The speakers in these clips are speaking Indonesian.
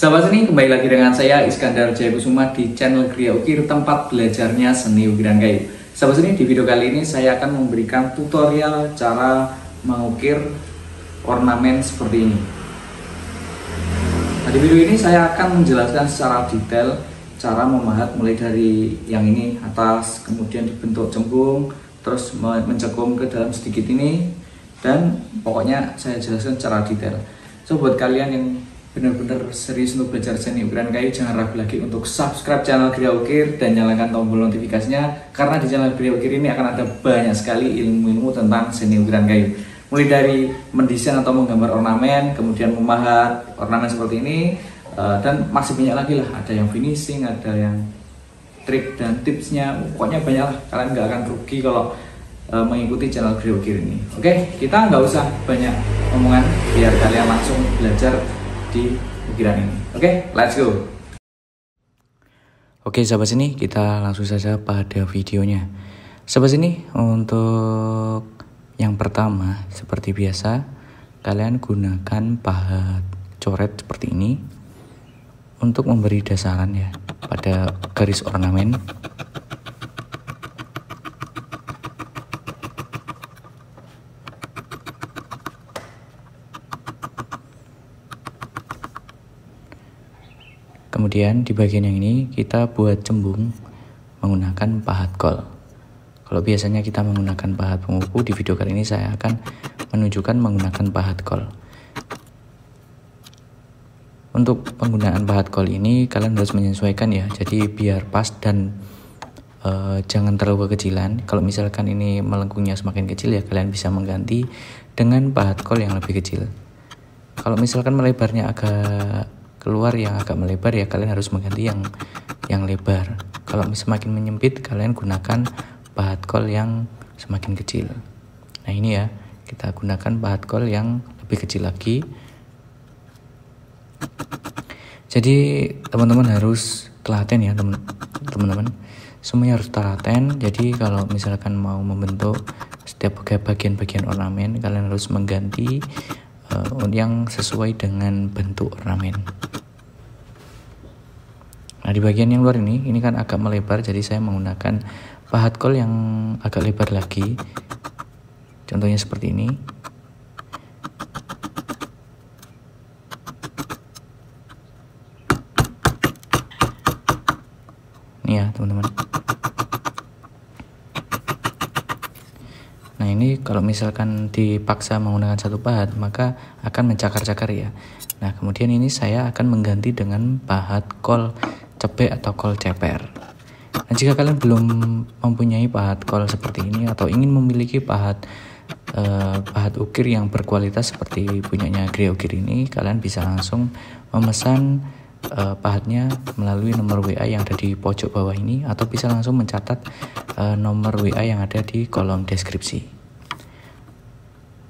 Sahabat seni, kembali lagi dengan saya Iskandar Jayakusuma di channel Gria Ukir, tempat belajarnya seni ukiran kayu. Sahabat seni, di video kali ini saya akan memberikan tutorial cara mengukir ornamen seperti ini. Nah, di video ini saya akan menjelaskan secara detail cara memahat mulai dari yang ini atas, kemudian dibentuk cembung, terus mencekung ke dalam sedikit ini, dan pokoknya saya jelaskan secara detail. So buat kalian yang benar-benar serius untuk belajar seni ukiran kayu, jangan ragu lagi untuk subscribe channel Gria Ukir dan nyalakan tombol notifikasinya, karena di channel Gria Ukir ini akan ada banyak sekali ilmu-ilmu tentang seni ukiran kayu, mulai dari mendesain atau menggambar ornamen, kemudian memahat ornamen seperti ini, dan masih banyak lagi lah. Ada yang finishing, ada yang trik dan tipsnya, pokoknya banyak lah. Kalian nggak akan rugi kalau mengikuti channel Gria Ukir ini. Oke, kita nggak usah banyak omongan, biar kalian langsung belajar di ukiran ini. Oke, let's go. Oke sahabat seni, kita langsung saja pada videonya. Sahabat seni, untuk yang pertama seperti biasa, kalian gunakan pahat coret seperti ini untuk memberi dasaran ya pada garis ornamen. Kemudian di bagian yang ini kita buat cembung menggunakan pahat kol. Kalau biasanya kita menggunakan pahat penguku, di video kali ini saya akan menunjukkan menggunakan pahat kol. Untuk penggunaan pahat kol ini kalian harus menyesuaikan ya, jadi biar pas dan jangan terlalu kekecilan. Kalau misalkan ini melengkungnya semakin kecil ya, kalian bisa mengganti dengan pahat kol yang lebih kecil. Kalau misalkan melebarnya agak keluar, yang agak melebar ya, kalian harus mengganti yang lebar. Kalau semakin menyempit, kalian gunakan pahat kol yang semakin kecil. Nah ini ya, kita gunakan pahat kol yang lebih kecil lagi. Jadi teman-teman harus telaten ya teman-teman, semuanya harus telaten. Jadi kalau misalkan mau membentuk setiap bagian-bagian ornamen, kalian harus mengganti yang sesuai dengan bentuk ornamen. Nah di bagian yang luar ini kan agak melebar, jadi saya menggunakan pahat kol yang agak lebar lagi. Contohnya seperti ini. Ini ya teman-teman. Nah ini kalau misalkan dipaksa menggunakan satu pahat, maka akan mencakar-cakar ya. Nah kemudian ini saya akan mengganti dengan pahat kol cebek atau kol ceper. Nah jika kalian belum mempunyai pahat kol seperti ini atau ingin memiliki pahat ukir yang berkualitas seperti punyanya Gria Ukir ini, kalian bisa langsung memesan pahatnya melalui nomor WA yang ada di pojok bawah ini, atau bisa langsung mencatat nomor WA yang ada di kolom deskripsi.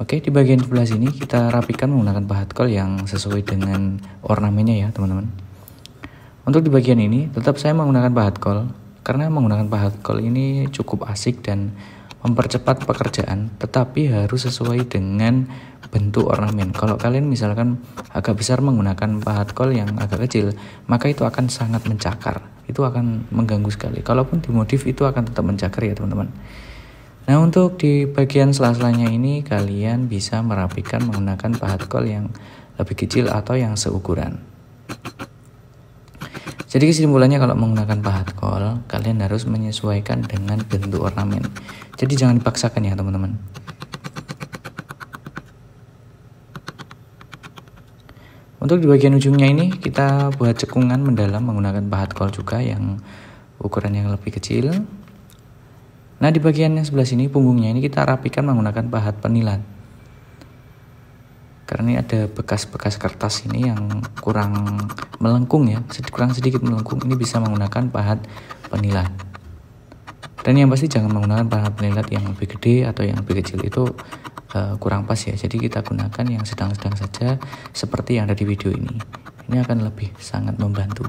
Oke, di bagian sebelah sini kita rapikan menggunakan pahat kol yang sesuai dengan ornamennya ya teman-teman. Untuk di bagian ini tetap saya menggunakan pahat kol, karena menggunakan pahat kol ini cukup asik dan mempercepat pekerjaan, tetapi harus sesuai dengan bentuk ornamen. Kalau kalian misalkan agak besar menggunakan pahat kol yang agak kecil, maka itu akan sangat mencakar, itu akan mengganggu sekali. Kalaupun dimodif itu akan tetap mencakar ya teman-teman. Nah untuk di bagian sela-selanya ini kalian bisa merapikan menggunakan pahat kol yang lebih kecil atau yang seukuran. Jadi kesimpulannya, kalau menggunakan pahat kol kalian harus menyesuaikan dengan bentuk ornamen. Jadi jangan dipaksakan ya teman-teman. Untuk di bagian ujungnya ini kita buat cekungan mendalam menggunakan pahat kol juga yang ukuran yang lebih kecil. Nah di bagian yang sebelah sini punggungnya ini kita rapikan menggunakan pahat penilat. Karena ini ada bekas-bekas kertas ini yang kurang melengkung ya, kurang sedikit melengkung, ini bisa menggunakan pahat penilat. Dan yang pasti jangan menggunakan pahat penilat yang lebih gede atau yang lebih kecil, itu kurang pas ya. Jadi kita gunakan yang sedang-sedang saja seperti yang ada di video ini. Ini akan lebih sangat membantu.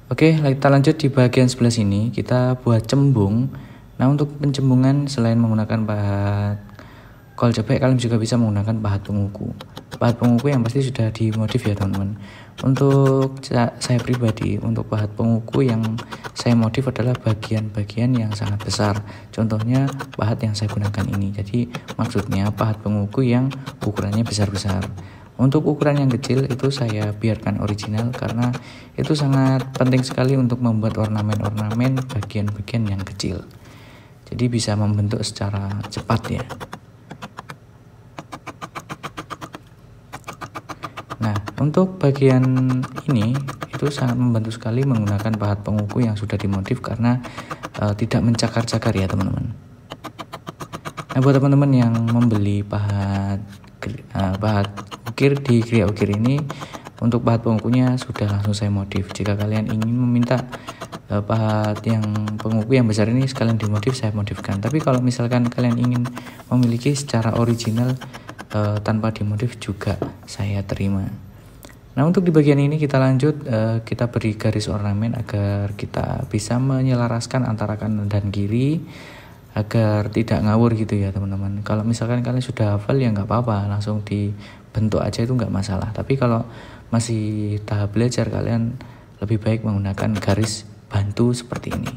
Oke, kita lanjut di bagian sebelah sini, kita buat cembung. Nah untuk pencembungan selain menggunakan pahat kol cepek, kalian juga bisa menggunakan pahat penguku. Pahat penguku yang pasti sudah dimodif ya teman-teman. Untuk saya pribadi, untuk pahat penguku yang saya modif adalah bagian-bagian yang sangat besar. Contohnya pahat yang saya gunakan ini. Jadi maksudnya pahat penguku yang ukurannya besar-besar. Untuk ukuran yang kecil itu saya biarkan original karena itu sangat penting sekali untuk membuat ornamen-ornamen bagian-bagian yang kecil. Jadi bisa membentuk secara cepat ya. Nah, untuk bagian ini itu sangat membantu sekali menggunakan pahat penguku yang sudah dimodif karena tidak mencakar-cakar ya teman-teman. Nah, buat teman-teman yang membeli pahat ukir di Kriya Ukir ini, untuk pahat pengukunya sudah langsung saya modif. Jika kalian ingin meminta pahat yang penguku yang besar ini sekalian dimodif, saya modifkan. Tapi kalau misalkan kalian ingin memiliki secara original tanpa dimodif juga saya terima. Nah, untuk di bagian ini kita lanjut, kita beri garis ornamen agar kita bisa menyelaraskan antara kanan dan kiri agar tidak ngawur gitu ya teman-teman. Kalau misalkan kalian sudah hafal ya nggak apa-apa, langsung dibentuk aja, itu nggak masalah. Tapi kalau masih tahap belajar, kalian lebih baik menggunakan garis bantu seperti ini.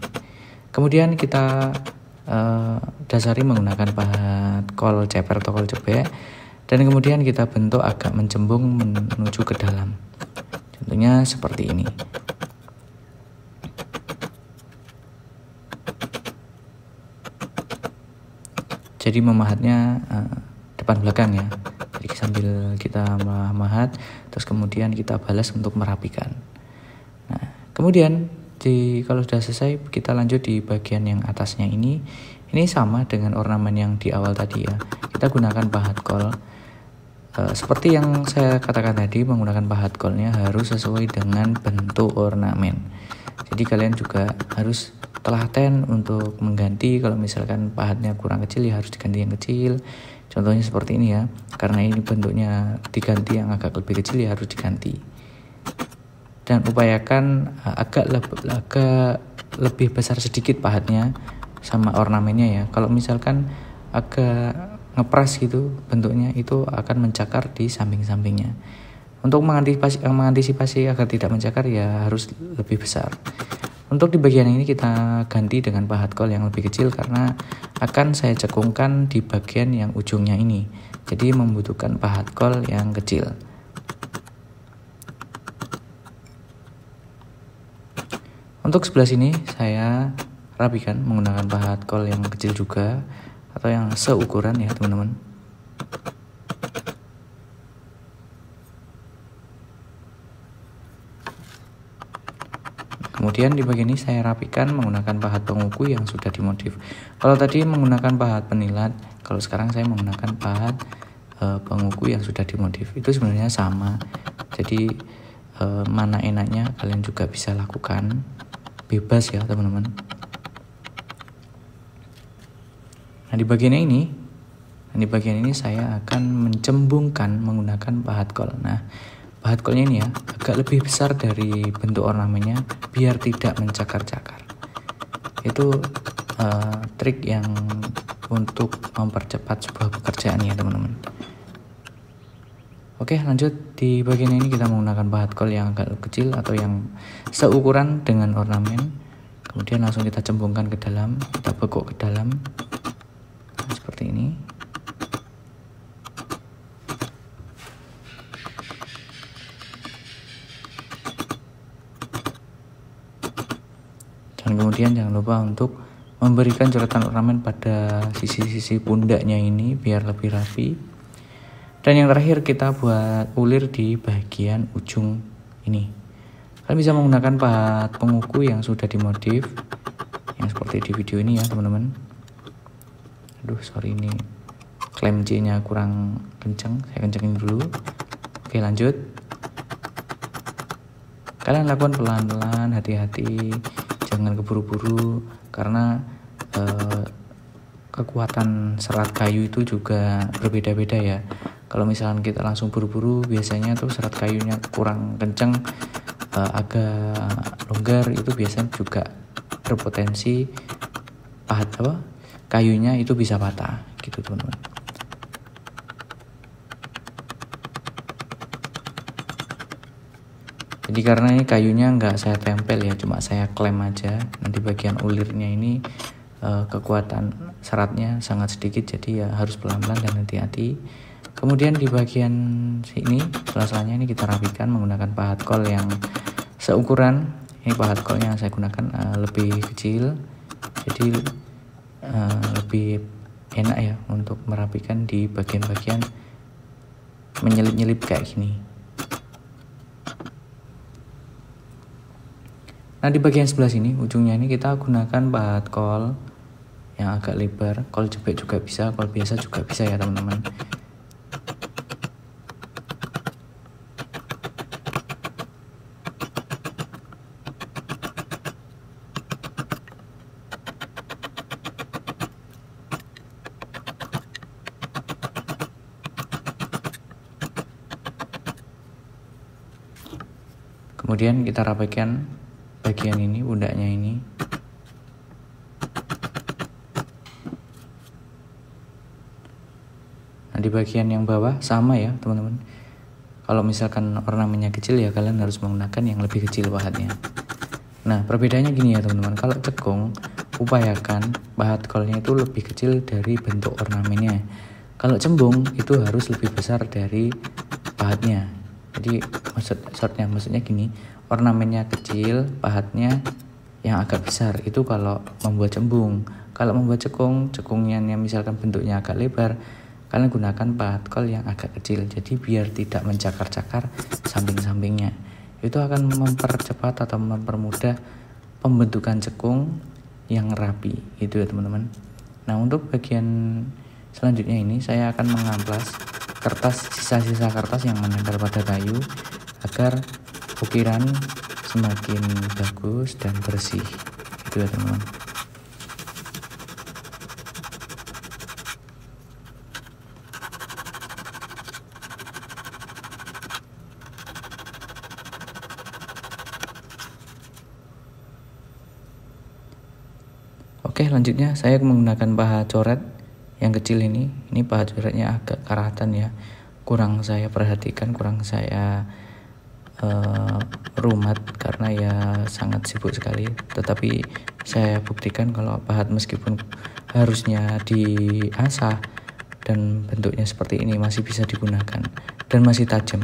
Kemudian kita dasari menggunakan pahat kol ceper atau kol cepek, dan kemudian kita bentuk agak mencembung menuju ke dalam. Contohnya seperti ini. Jadi memahatnya depan belakang ya. Jadi sambil kita memahat, terus kemudian kita balas untuk merapikan. Nah, kemudian kalau sudah selesai, kita lanjut di bagian yang atasnya ini. Ini sama dengan ornamen yang di awal tadi ya. Kita gunakan pahat kol. Seperti yang saya katakan tadi, menggunakan pahat kolnya harus sesuai dengan bentuk ornamen. Jadi kalian juga harus telaten untuk mengganti. Kalau misalkan pahatnya kurang kecil ya harus diganti yang kecil. Contohnya seperti ini ya. Karena ini bentuknya diganti yang agak lebih kecil ya harus diganti. Dan upayakan agak lebih besar sedikit pahatnya sama ornamennya ya. Kalau misalkan agak ngepres gitu bentuknya, itu akan mencakar di samping-sampingnya. Untuk mengantisipasi agar tidak mencakar ya harus lebih besar. Untuk di bagian ini kita ganti dengan pahat kol yang lebih kecil karena akan saya cekungkan di bagian yang ujungnya ini. Jadi membutuhkan pahat kol yang kecil. Untuk sebelah sini saya rapikan menggunakan pahat kol yang kecil juga, atau yang seukuran ya teman-teman. Kemudian di bagian ini saya rapikan menggunakan pahat penguku yang sudah dimodif. Kalau tadi menggunakan pahat penilat, kalau sekarang saya menggunakan pahat penguku yang sudah dimodif. Itu sebenarnya sama. Jadi mana enaknya kalian juga bisa lakukan, bebas ya teman-teman. Nah, di bagian ini saya akan mencembungkan menggunakan pahat kol. Nah, pahat kolnya ini ya agak lebih besar dari bentuk ornamennya biar tidak mencakar-cakar. Itu trik yang untuk mempercepat sebuah pekerjaan ya teman-teman. Oke, lanjut. Di bagian ini kita menggunakan pahat kol yang agak kecil atau yang seukuran dengan ornamen. Kemudian langsung kita cembungkan ke dalam, kita bekuk ke dalam. Seperti ini. Dan kemudian jangan lupa untuk memberikan coretan ornamen pada sisi-sisi pundaknya ini biar lebih rapi. Dan yang terakhir kita buat ulir di bagian ujung ini. Kalian bisa menggunakan pahat penguku yang sudah dimodif, yang seperti di video ini ya teman-teman. Aduh, sorry, ini klem C nya kurang kencang, saya kencengin dulu. Oke, lanjut. Kalian lakukan pelan-pelan, hati-hati, jangan keburu-buru karena kekuatan serat kayu itu juga berbeda-beda ya. Kalau misalkan kita langsung buru-buru, biasanya tuh serat kayunya kurang kencang, agak longgar, itu biasanya juga berpotensi kayunya itu bisa patah gitu teman-teman. Jadi karena ini kayunya nggak saya tempel ya, cuma saya klem aja. Nanti bagian ulirnya ini kekuatan seratnya sangat sedikit, jadi ya harus pelan-pelan dan hati-hati. Kemudian di bagian sini sela-selanya ini kita rapikan menggunakan pahat kol yang seukuran. Ini pahat kol yang saya gunakan lebih kecil, jadi lebih enak ya untuk merapikan di bagian-bagian menyelip-nyelip kayak gini. Nah di bagian sebelah sini ujungnya ini kita gunakan pahat kol yang agak lebar. Kol jepit juga bisa, kol biasa juga bisa ya teman-teman. Kemudian kita rapikan bagian ini, pundaknya ini. Nah di bagian yang bawah sama ya teman-teman. Kalau misalkan ornamennya kecil ya kalian harus menggunakan yang lebih kecil pahatnya. Nah perbedaannya gini ya teman-teman. Kalau cekung upayakan pahat kolnya itu lebih kecil dari bentuk ornamennya. Kalau cembung itu harus lebih besar dari pahatnya. Jadi maksudnya gini, ornamennya kecil, pahatnya yang agak besar. Itu kalau membuat cembung. Kalau membuat cekungnya yang misalkan bentuknya agak lebar, kalian gunakan pahat kol yang agak kecil. Jadi biar tidak mencakar-cakar samping-sampingnya. Itu akan mempercepat atau mempermudah pembentukan cekung yang rapi. Itu ya teman-teman. Nah untuk bagian selanjutnya ini saya akan mengamplas sisa-sisa kertas yang menempel pada kayu agar ukiran semakin bagus dan bersih. Itu ya teman-teman. Oke, lanjutnya saya menggunakan pahat coret yang kecil ini pahat coretnya agak karatan ya, kurang saya perhatikan, kurang saya rumat karena ya sangat sibuk sekali. Tetapi saya buktikan kalau pahat meskipun harusnya diasah dan bentuknya seperti ini masih bisa digunakan dan masih tajam.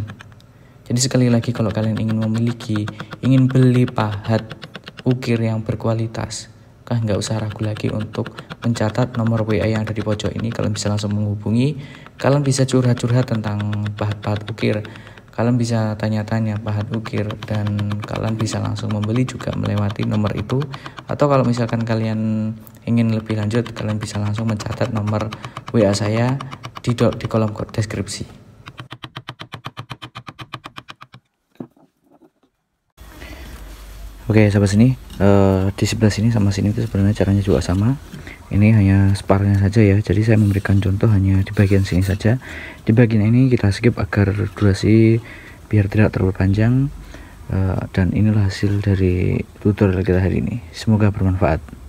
Jadi sekali lagi kalau kalian ingin beli pahat ukir yang berkualitas, nggak usah ragu lagi untuk mencatat nomor WA yang ada di pojok ini. Kalian bisa langsung menghubungi, kalian bisa curhat-curhat tentang pahat-pahat ukir, kalian bisa tanya-tanya pahat ukir, dan kalian bisa langsung membeli juga melewati nomor itu. Atau kalau misalkan kalian ingin lebih lanjut, kalian bisa langsung mencatat nomor WA saya di kolom deskripsi. Oke sahabat sini, di sebelah sini sama sini itu sebenarnya caranya juga sama. Ini hanya separuhnya saja ya, jadi saya memberikan contoh hanya di bagian sini saja. Di bagian ini kita skip agar durasi biar tidak terlalu panjang. Dan inilah hasil dari tutorial kita hari ini, semoga bermanfaat.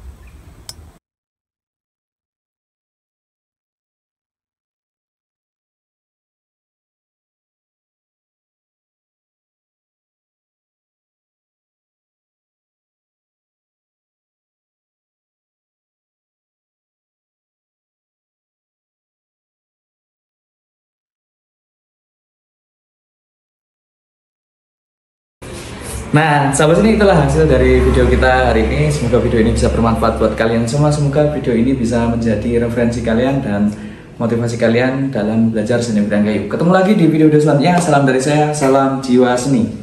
Nah, sahabat sini, itulah hasil dari video kita hari ini. Semoga video ini bisa bermanfaat buat kalian semua. Semoga video ini bisa menjadi referensi kalian dan motivasi kalian dalam belajar seni bidang kayu. Ketemu lagi di video selanjutnya. Salam dari saya, salam jiwa seni.